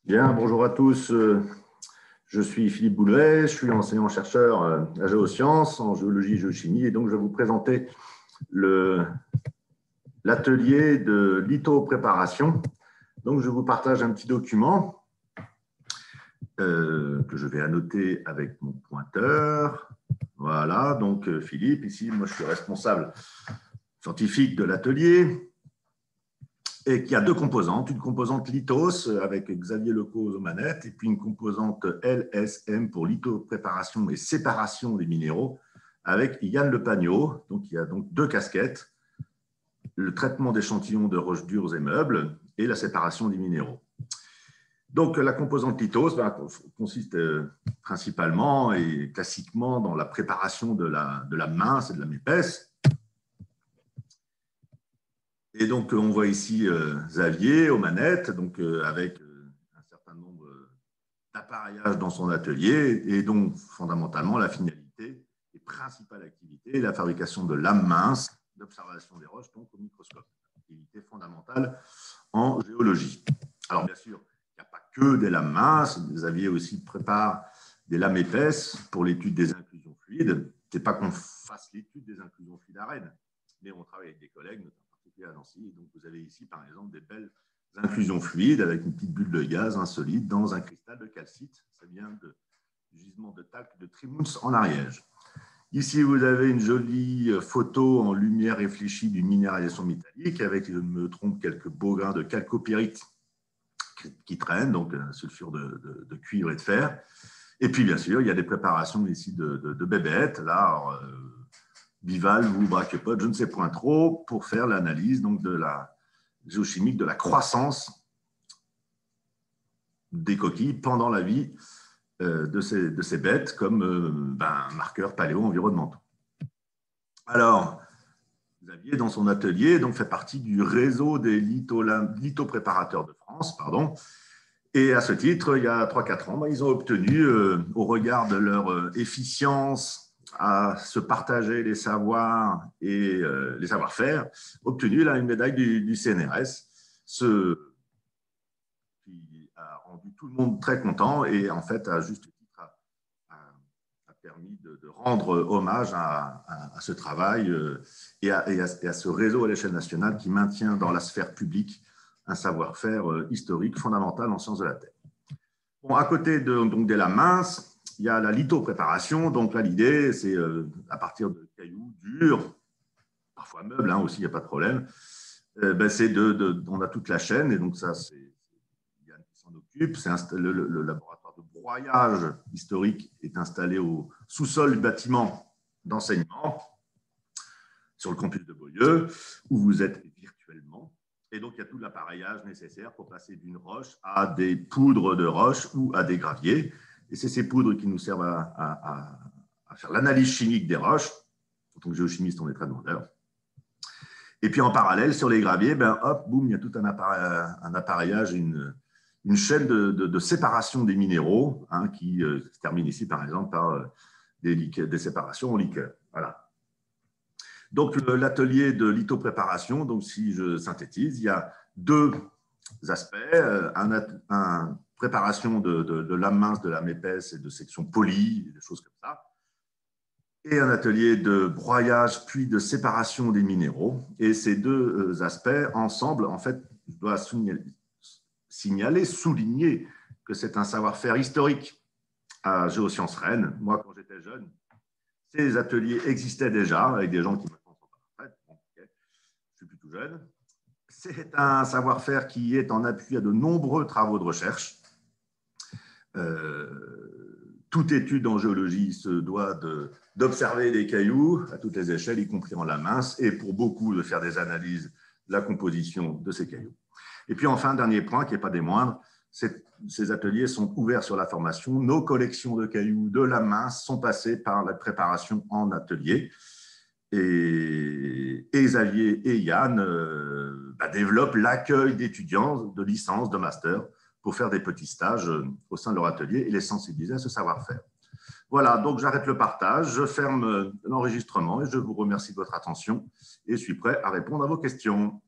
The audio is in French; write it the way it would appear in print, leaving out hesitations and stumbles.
Bien, bonjour à tous. Je suis Philippe Boulet, je suis enseignant-chercheur à Géosciences, en géologie et géochimie, et donc je vais vous présenter l'atelier de lithopréparation. Donc je vous partage un petit document que je vais annoter avec mon pointeur. Voilà, donc Philippe, ici, moi je suis responsable scientifique de l'atelier, et qui a deux composantes, une composante lithos avec Xavier Lecaux aux manettes, et puis une composante LSM pour lithopréparation et séparation des minéraux avec Yann Le Pagnot. Donc il y a donc deux casquettes, le traitement d'échantillons de roches dures et meubles et la séparation des minéraux. Donc la composante lithos consiste principalement et classiquement dans la préparation de la mince et de la épaisse. Et donc, on voit ici Xavier aux manettes, donc, avec un certain nombre d'appareillages dans son atelier, et donc, fondamentalement, la finalité et principale activité, la fabrication de lames minces d'observation des roches, donc au microscope. Activité fondamentale en géologie. Alors, bien sûr, il n'y a pas que des lames minces. Xavier aussi prépare des lames épaisses pour l'étude des inclusions fluides. Ce n'est pas qu'on fasse l'étude des inclusions fluides à Rennes, mais on travaille avec des collègues, notamment à Nancy. Et donc, vous avez ici, par exemple, des belles inclusions fluides avec une petite bulle de gaz insolite dans un cristal de calcite. Ça vient du gisement de talc de Trimouns en Ariège. Ici, vous avez une jolie photo en lumière réfléchie d'une minéralisation métallique avec, je me trompe, quelques beaux grains de calcopyrite qui traînent, donc sulfure de cuivre et de fer. Et puis, bien sûr, il y a des préparations ici de bébêtes. Là, alors, bivalves ou brachiopodes, je ne sais point trop, pour faire l'analyse donc de la géochimique de la croissance des coquilles pendant la vie de ces bêtes comme marqueurs paléo-environnementaux. Alors, Xavier, dans son atelier, donc, fait partie du réseau des lithopréparateurs de France, pardon. Et à ce titre, il y a 3-4 ans, ils ont obtenu, au regard de leur efficience à se partager les savoirs et les savoir-faire, obtenu là une médaille du CNRS, ce qui a rendu tout le monde très content et en fait, à juste titre, a permis de rendre hommage à ce travail et à ce réseau à l'échelle nationale qui maintient dans la sphère publique un savoir-faire historique fondamental en sciences de la Terre. Bon, à côté donc des lames minces, il y a la lithopréparation. Donc là, l'idée, c'est à partir de cailloux durs, parfois meubles aussi, il n'y a pas de problème. On a toute la chaîne, et donc ça, c'est Yann qui s'en occupe. Le laboratoire de broyage historique est installé au sous-sol du bâtiment d'enseignement sur le campus de Beaulieu, où vous êtes virtuellement. Et donc, il y a tout l'appareillage nécessaire pour passer d'une roche à des poudres de roche ou à des graviers. Et c'est ces poudres qui nous servent à faire l'analyse chimique des roches. En tant que géochimiste, on est très demandeur. Et puis, en parallèle, sur les graviers, hop, boum, il y a tout un appareillage, une chaîne de séparation des minéraux qui se termine ici, par exemple, par des séparations en liqueur. Voilà. Donc, l'atelier de lithopréparation, donc si je synthétise, il y a deux aspects. Un préparation de lames minces, de lames épaisses et de sections polies, des choses comme ça. Et un atelier de broyage, puis de séparation des minéraux. Et ces deux aspects, ensemble, en fait, je dois souligner que c'est un savoir-faire historique à Géosciences Rennes. Moi, quand j'étais jeune, ces ateliers existaient déjà avec des gens qui maintenant sont en retraite. Bon, okay. Je suis plus tout jeune. C'est un savoir-faire qui est en appui à de nombreux travaux de recherche. Toute étude en géologie se doit d'observer des cailloux à toutes les échelles, y compris en la mince, et pour beaucoup de faire des analyses de la composition de ces cailloux. Et puis enfin, dernier point qui n'est pas des moindres, ces ateliers sont ouverts sur la formation. Nos collections de cailloux de la mince sont passées par la préparation en atelier. Et Xavier et Yann développent l'accueil d'étudiants de licence, de master, pour faire des petits stages au sein de leur atelier et les sensibiliser à ce savoir-faire. Voilà, donc j'arrête le partage, je ferme l'enregistrement et je vous remercie de votre attention et je suis prêt à répondre à vos questions.